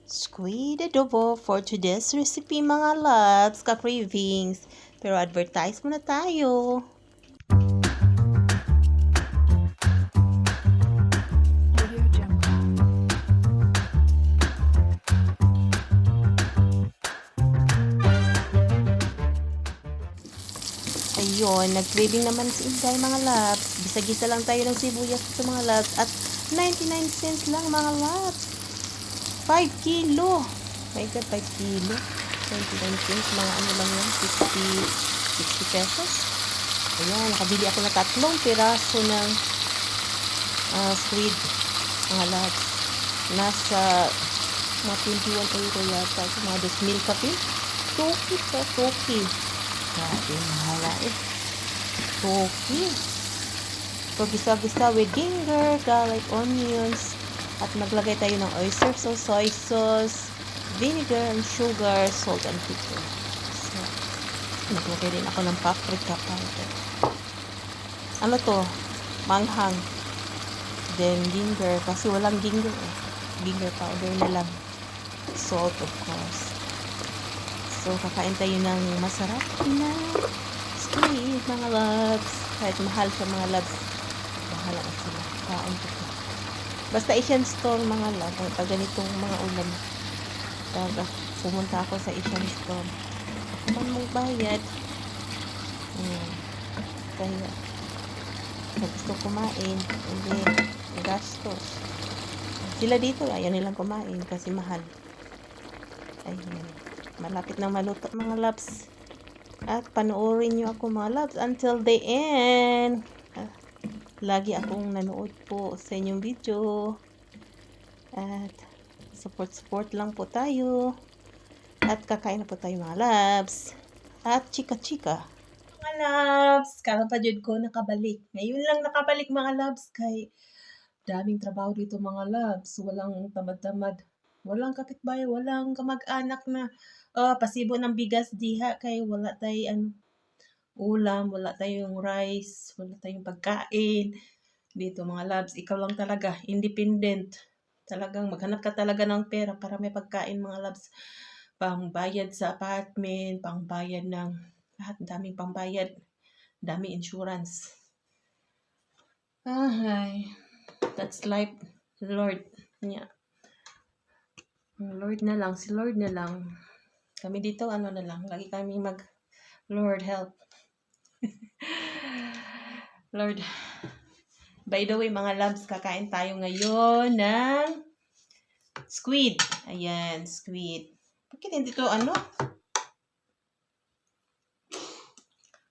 Squid adobo for today's recipe mga loves, ka-cravings. Pero advertise muna tayo. Ayun, nag-craving naman si Inday mga loves. Gisa-gisa lang tayo ng sibuyas sa mga loves at 99 cents lang mga loves. 5 kilo. My God, 5 kilo. 99 cents, mga ano lang yan, 60 pesos. Ayan, nakabili ako na 3 piraso ng squid mga loves. Nasa mga 21 euro yata. So, mga 2,000 kape. Toki po, toki. Grabe, mahala eh. Toki. So, gisa-gisa with ginger, garlic, onions. At maglagay tayo ng oyster sauce, soy sauce, vinegar, and sugar, salt, and pepper. So, naglagay din ako ng paprika powder. Ano to? Manghang. Then, ginger. Kasi walang ginger eh. Ginger powder na lang. Salt, of course. So, kakain tayo ng masarap na squid, mga loves. Kahit mahal siya, mga loves. Bahala na sila. Kain ko. Basta Asian store, mga loves. Pag ganitong mga ulam. Pumunta ako sa Asian store. Kung mong bayad. Kaya, gusto kumain. Hindi, gastos. Sila dito, ayaw nilang kumain kasi mahal. Ayun. Malapit nang maluto mga loves. At panoorin nyo ako mga loves until the end. Lagi akong nanood po sa inyong video. At support lang po tayo. At kakain na po tayo mga loves. At chika-chika. Mga loves, karapadyod ko nakabalik. Ngayon lang nakabalik mga loves kay daming trabaho dito mga loves. Walang tamad-tamad. Walang kapitbahay, walang kamag-anak na pasibo ng bigas diha kay wala tayong ulam, wala tayong rice, wala tayong pagkain. Dito mga loves, ikaw lang talaga, independent. Talagang maghanap ka talaga ng pera para may pagkain mga loves. Pangbayad sa apartment, pangbayad ng lahat, daming pangbayad, daming insurance. Ay, that's life, Lord. Yeah. Lord na lang, si Lord na lang. Kami dito, ano na lang, lagi kami Lord help. Lord. By the way, mga loves, kakain tayo ngayon ng squid. Ayan, squid. Bakit hindi to ano?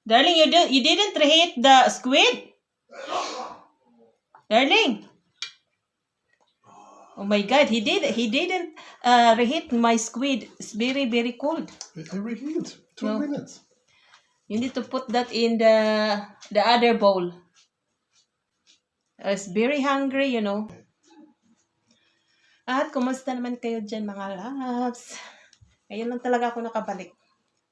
Darling, you didn't reheat the squid? Darling? Oh my God, he didn't reheat my squid. It's very, very cold. I reheat 2 minutes. You need to put that in the other bowl. I was very hungry, you know. At kumusta naman kayo dyan mga loves? Ngayon lang talaga ako nakabalik.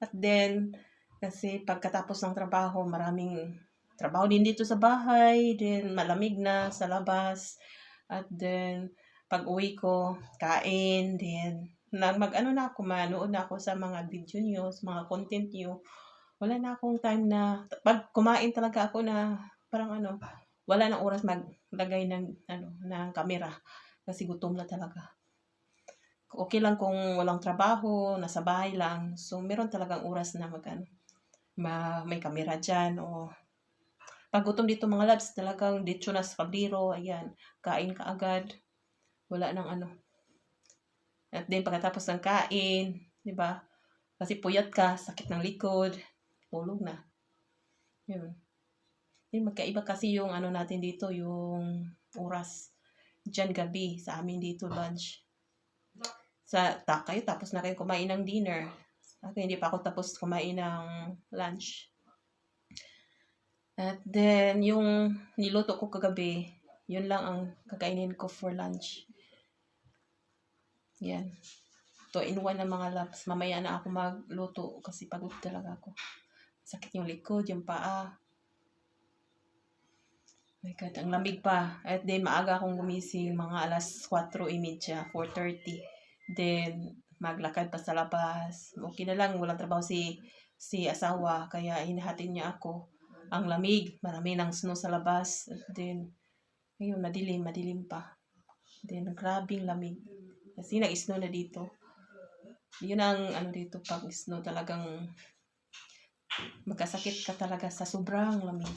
At then, kasi pagkatapos ng trabaho, maraming trabaho din dito sa bahay. Then, malamig na sa labas. At then, pag uwi ko, kain. Then, manood na ako sa mga video nyo, sa mga content nyo. Wala na akong time na, pag kumain talaga ako na, parang wala nang oras maglagay ng camera. Kasi gutom na talaga. Okay lang kung walang trabaho, nasa bahay lang. So, meron talagang oras na may camera dyan. O, pag gutom dito mga loves, talagang dito na sa kabliro, ayan, kain ka agad. Wala nang At then, pagkatapos ng kain, di ba? Kasi puyat ka, sakit ng likod, tulog na. Yun. Then, magkaiba kasi yung natin dito, yung oras. Diyan gabi, sa amin dito lunch. Kayo tapos na kayo kumain ng dinner. Ako hindi pa ako tapos kumain ng lunch. At then, yung niluto ko kagabi, yun lang ang kakainin ko for lunch. Yan. 2-in-1 na mga loves. Mamaya na ako magluto kasi pagod talaga ako. Sakit yung likod, yung paa. My God, ang lamig pa. At then, maaga akong gumising, mga alas 4:30, 4:30. Then, maglakad pa sa labas. Okay na lang, walang trabaho si asawa, kaya hinahatid niya ako. Ang lamig, marami ng snow sa labas. Then, ngayon, madilim pa. Then, grabing lamig. Kasi nag-snow na dito. Yun ang ano dito, pag snow talagang magkasakit ka talaga sa sobrang lamig.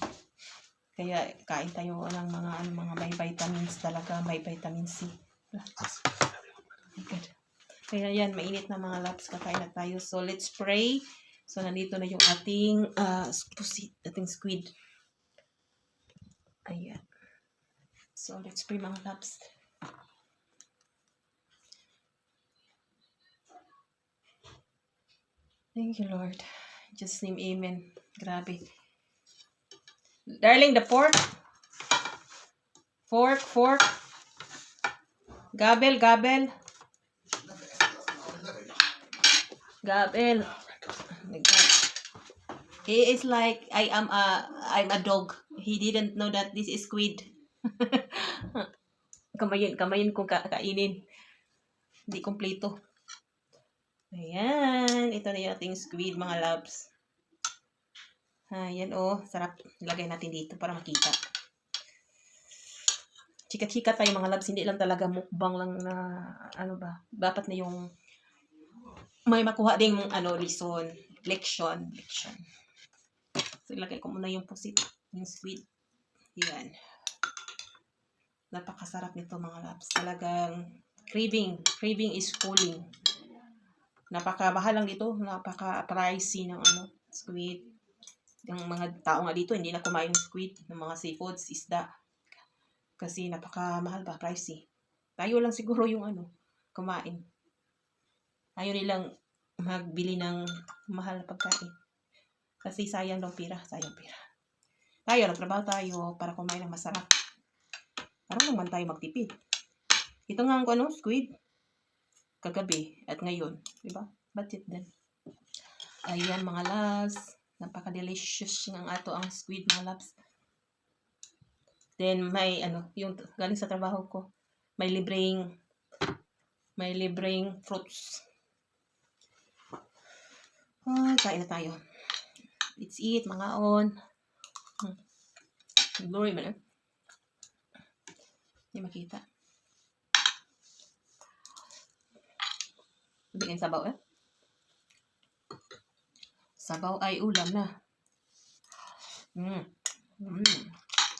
Kaya kain tayo ng mga may vitamins talaga, may vitamin C. Good. Kaya yan, mainit na mga loves, kakain na tayo. So, let's pray. So, nandito na yung ating pusit, ating squid. Ayan. So, let's pray mga loves. Thank you, Lord. Just name amen. Grabe. Darling, the pork. Fork. Gabel. Gabel. Oh my God. He is like, I'm a dog. He didn't know that this is squid. Kamayin kong kainin. Hindi kompleto. Ayan. Ito na yung ating squid, mga loves. Ayan, sarap. Ilagay natin dito para makita. Chika-chika tayo, mga loves. Hindi lang talaga mukbang lang na, dapat na yung may makuha ding, leksyon. So, ilagay ko muna yung pusit, yung squid. Yan. Napakasarap nito, mga loves. Talagang craving is calling. Napakabahal lang dito. Napaka-pricey ng squid. Yung mga tao nga dito, hindi na kumain ng squid, ng mga seafoods, isda. Kasi napakamahal ba, pricey. Tayo lang siguro yung kumain. Ayaw nilang magbili ng mahal na pagkain. Kasi sayang pira. Tayo, nagtrabaho tayo para kumain ng masarap. Parang naman tayo magtipid. Ito nga ang squid. Kagabi at ngayon. Diba? Budget din. Ayan, mga loves. Napaka-delicious ng ato ang squid, mga loves. Then, may yung galing sa trabaho ko, may libreng fruits. Kain na tayo. Let's eat, mga on. Glory man. Hindi makita. Bigyan sabaw Sabaw ay ulam na.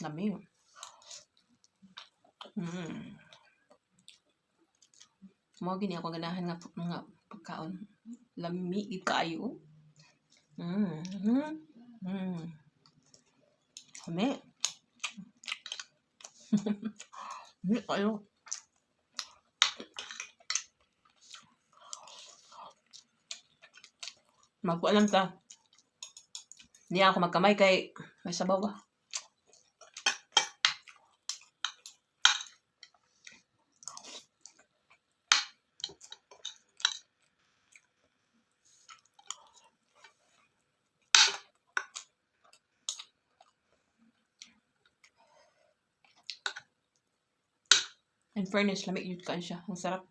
Lamig. Mo gini ako ganahan nga mga pagkaon. Lamig kayo. Kami. Hindi kayo. Magpaalam ta. Hindi ako magkamay kay may sabaw ba. In fairness, lamig yun ka siya. Ang sarap.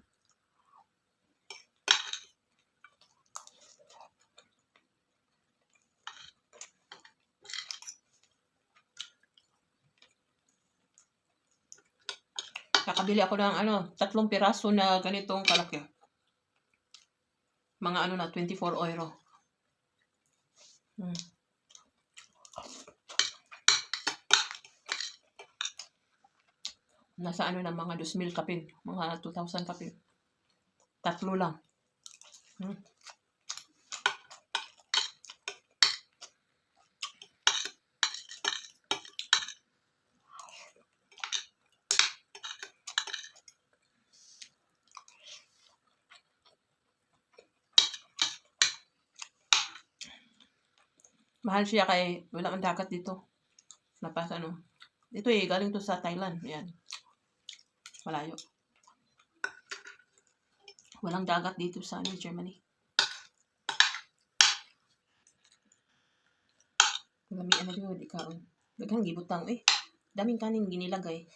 Nakabili ako ng 3 piraso na ganitong kalaki. Mga 24 euro. Nasa na mga 2,000 kapin. Mga 2,000 kapin. 3 lang. Mahal siya kay wala ang dagat dito. Napasa Ito galing to sa Thailand. Yan. Malayo. Walang dagat dito sa Germany. Lamian na yun, ikaon. Daghang gibutang daming kanin ginilagay.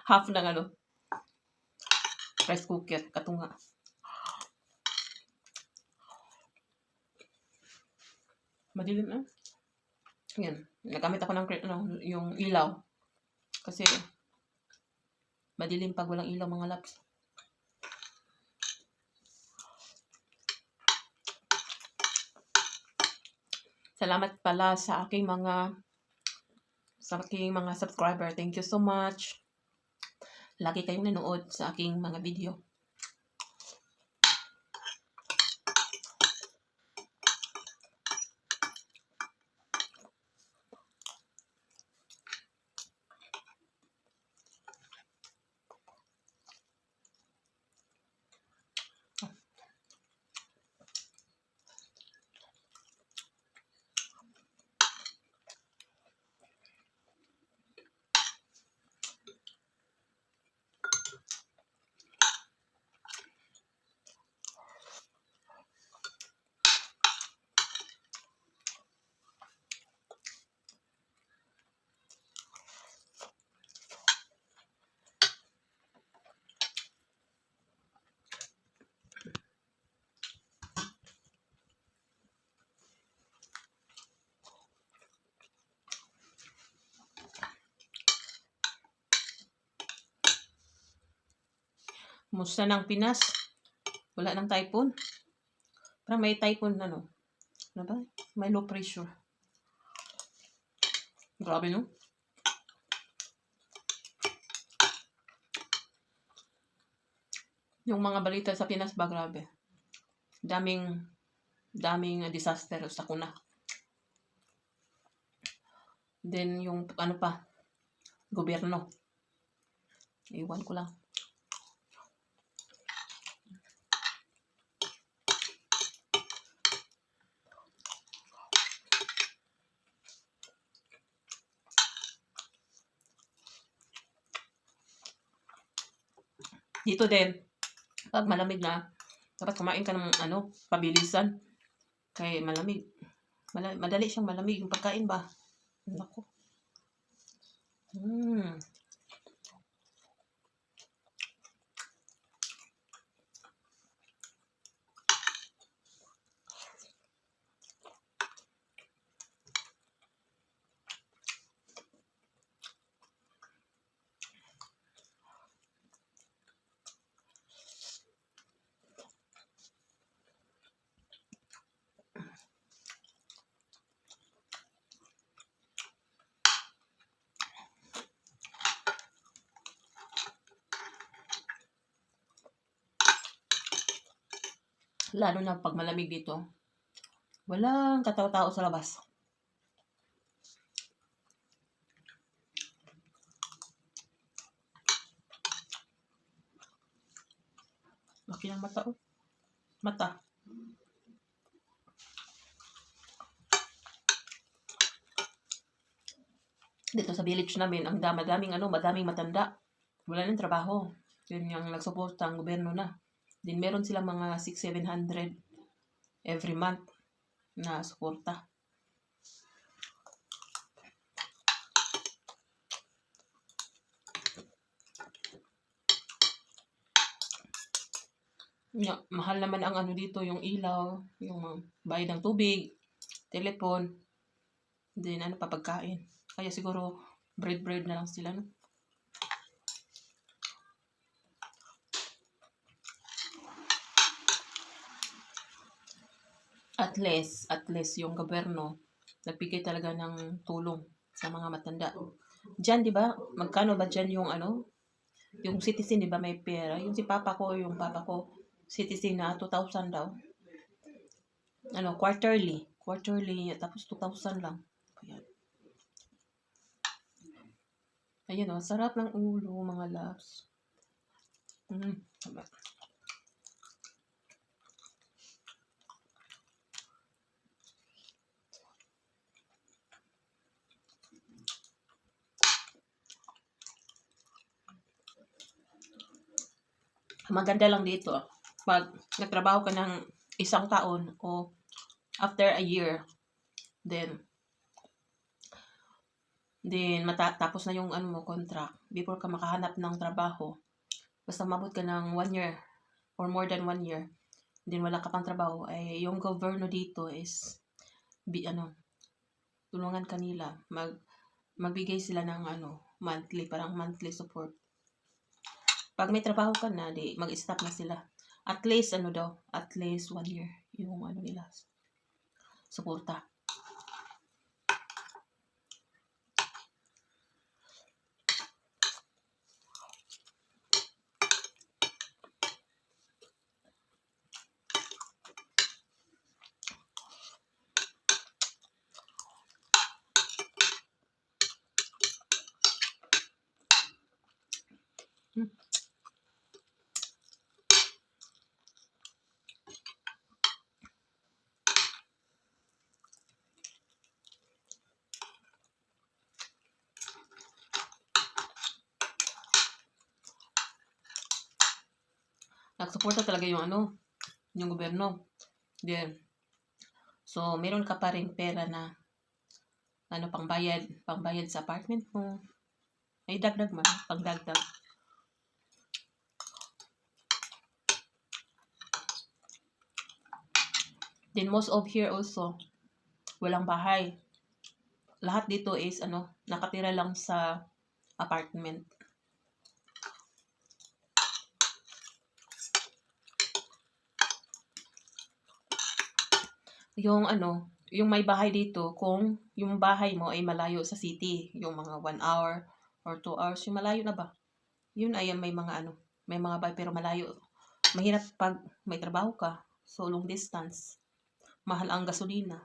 Half ng Rice cooker, katunga. Madilim na. Yan. Nagamit ako ng yung ilaw. Kasi madilim pag walang ilaw mga laps. Salamat pala sa aking mga subscriber. Thank you so much. Lagi kayong nanood sa aking mga video. Musta ng Pinas? Wala ng typhoon? Parang may typhoon ano ba? May low pressure. Grabe no? Yung mga balita sa Pinas ba grabe? Daming disaster sa kuna. Then yung ano pa? Gobyerno. Iwan ko lang. Dito din, pag malamig na, dapat kumain ka ng pabilisan. Kaya malamig. Madali siyang malamig yung pagkain ba? Naku. Lalo na pag malamig dito. Walang katao-tao sa labas. Laki ng mata oh. Mata. Dito sa village namin, ang madaming matanda. Wala nang trabaho. Yun yung nagsuporta ang gobyerno na. Then meron silang mga 600-700 every month na suporta. Mahal naman ang dito, yung ilaw, yung bayad ng tubig, telepon, then pagkain. Kaya siguro bread na lang sila, no? At least yung gobyerno nagbigay talaga ng tulong sa mga matanda. Diyan, 'di ba? Magkano ba diyan yung yung citizen, 'di ba, may pera? Yung papa ko, citizen na 2,000 daw. Quarterly, tapos 2,000 lang. Ayan, sarap ng ulo, mga loves. Maganda lang dito, pag nagtrabaho ka ng isang taon o after a year, then matapos na yung contract, before ka makahanap ng trabaho, basta mabot ka ng 1 year or more than 1 year, then wala ka pang trabaho, ay yung gobyerno dito is tulungan kanila, magbigay sila ng monthly, parang monthly support. Pag may trabaho ka na, di mag-stop na sila. At least at least 1 year yung nila, suporta. Nagsuporta talaga yung gobyerno. Then, so meron ka pa ring pera na pangbayad sa apartment mo. Ay dagdag man, pangdagdag. Then most of here also, walang bahay. Lahat dito is nakatira lang sa apartment. Yung may bahay dito, kung yung bahay mo ay malayo sa city, yung mga 1 hour or 2 hours, yung malayo na ba? Yun ay may mga bahay pero malayo. Mahirap pag may trabaho ka, so long distance. Mahal ang gasolina.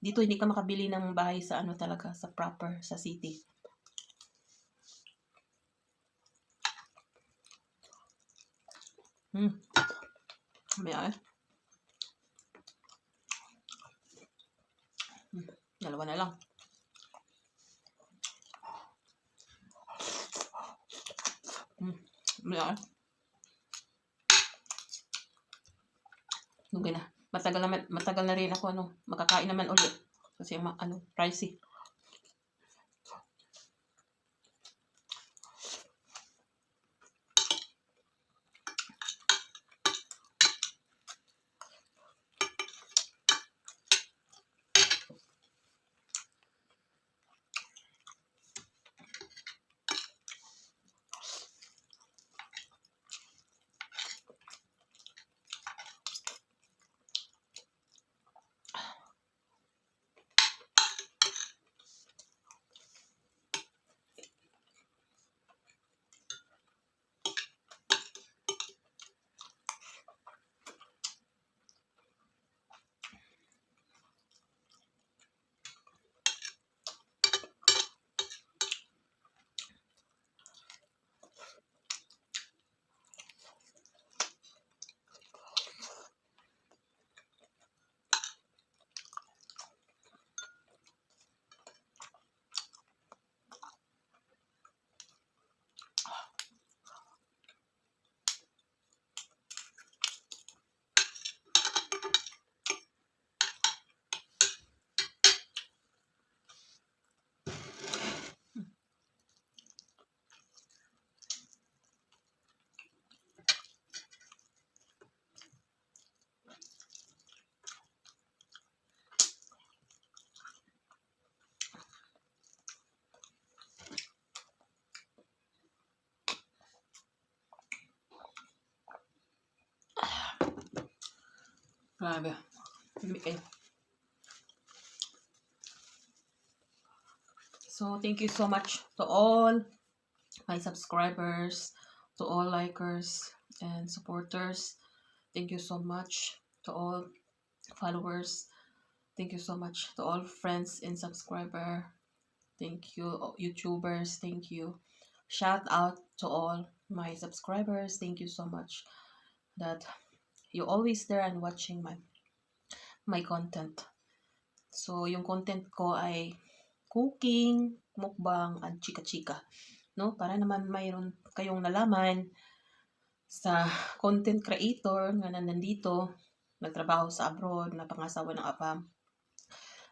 Dito hindi ka makabili ng bahay sa talaga, sa proper, sa city. May dalawa na lang. May okay na. Matagal na rin ako makakain naman ulit. Kasi pricey. Grabe. So, thank you so much to all my subscribers, to all likers and supporters. Thank you so much to all followers. Thank you so much to all friends and subscriber. Thank you, YouTubers. Thank you. Shout out to all my subscribers. Thank you so much that you always there and watching my content. So, yung content ko ay cooking, mukbang, at chika-chika. No? Para naman mayroon kayong nalaman sa content creator na nandito, nagtrabaho sa abroad, na pangasawa ng apam.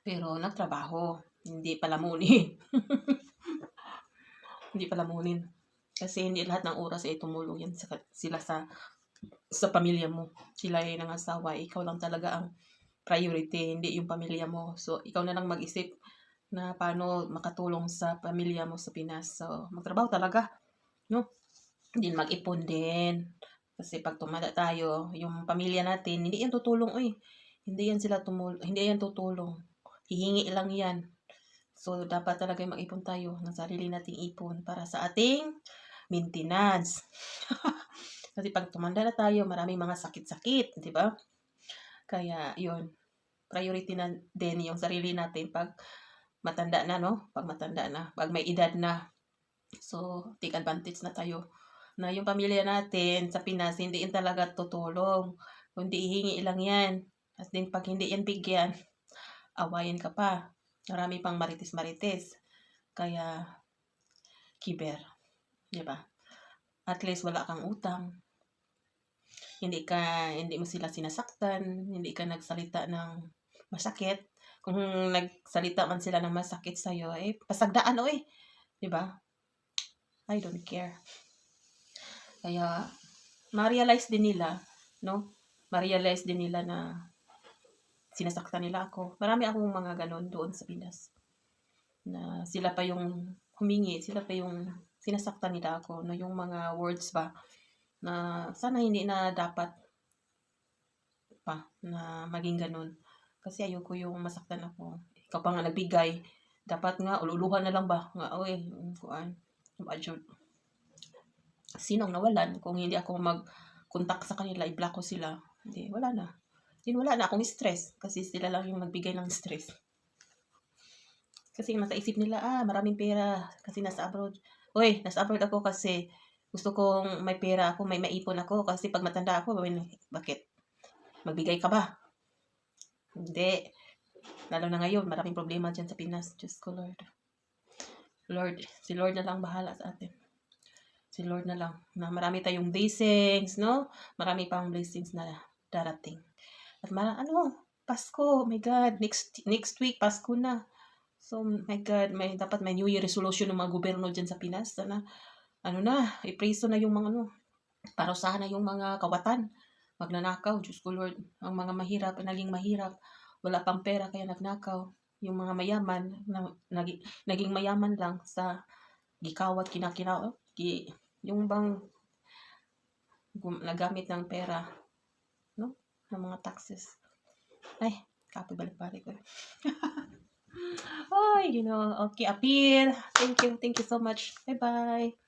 Pero nagtrabaho, hindi palamunin. Hindi palamunin. Kasi hindi lahat ng oras ay tumulong yan sila sa pamilya mo. Sila ay nangasawa, ikaw lang talaga ang priority, hindi yung pamilya mo. So, ikaw na lang mag-isip na paano makatulong sa pamilya mo sa Pinas. So, magtrabaho talaga, no? Din mag-ipon din. Kasi pag tumanda tayo, yung pamilya natin, hindi yan tutulong, Hindi yan hindi yan tutulong. Hihingi lang yan. So, dapat talaga mag-ipon tayo ng sarili nating ipon para sa ating maintenance. Kasi pag tumanda na tayo, maraming mga sakit-sakit, di ba? Kaya, yun, priority na din yung sarili natin pag matanda na, no? Pag matanda na, pag may edad na. So, take advantage na tayo na yung pamilya natin sa Pinas, hindi yan talaga tutulong. Kundi ihingi lang yan. At din pag hindi yan bigyan, awayin ka pa. Marami pang marites-marites. Kaya, kiber. Di ba? At least wala kang utang. Hindi mo sila sinasaktan, hindi ka nagsalita ng masakit. Kung nagsalita man sila ng masakit sa'yo, pasagdaan, 'di ba? I don't care. Kaya, ma-realize din nila, no? Ma-realize din nila na sinasaktan nila ako. Marami akong mga ganon doon sa Pinas. Na sila pa yung humingi, sila pa yung sinasaktan nila ako. No? Yung mga words ba, na sana hindi na dapat pa na maging ganun. Kasi ayoko yung masaktan ako. Ikaw pa nga nagbigay. Dapat nga, ululuhan na lang ba? Nga, kuan. Majud. Sinong nawalan? Kung hindi ako mag-contact sa kanila, i-block ko sila. Hindi, wala na. Hindi, wala na akong stress. Kasi sila lang yung nagbigay ng stress. Kasi nasa isip nila, maraming pera. Kasi nasa abroad. Nasa abroad ako kasi gusto kong may pera ako, may maipon ako. Kasi pag matanda ako, bakit? Magbigay ka ba? Hindi. Lalo na ngayon, maraming problema dyan sa Pinas. Diyos ko, Lord. Si Lord na lang bahala sa atin. Si Lord na lang. Na marami tayong blessings, no? Marami pang blessings na darating. At Pasko, my God, next week, Pasko na. So, my God, dapat may New Year resolution ng mga gobyerno dyan sa Pinas. Sana, ipreso na yung mga, parusahan na yung mga kawatan. Magnanakaw, Diyos ko Lord, ang mga mahirap, naging mahirap, wala pang pera kaya nagnakaw. Yung mga mayaman, naging mayaman lang sa gikawat, kinakinaw, yung bang nagamit ng pera, no? Ng mga taxes. Kapoy balik-balik ko. Okay, appeal. Thank you so much. Bye-bye.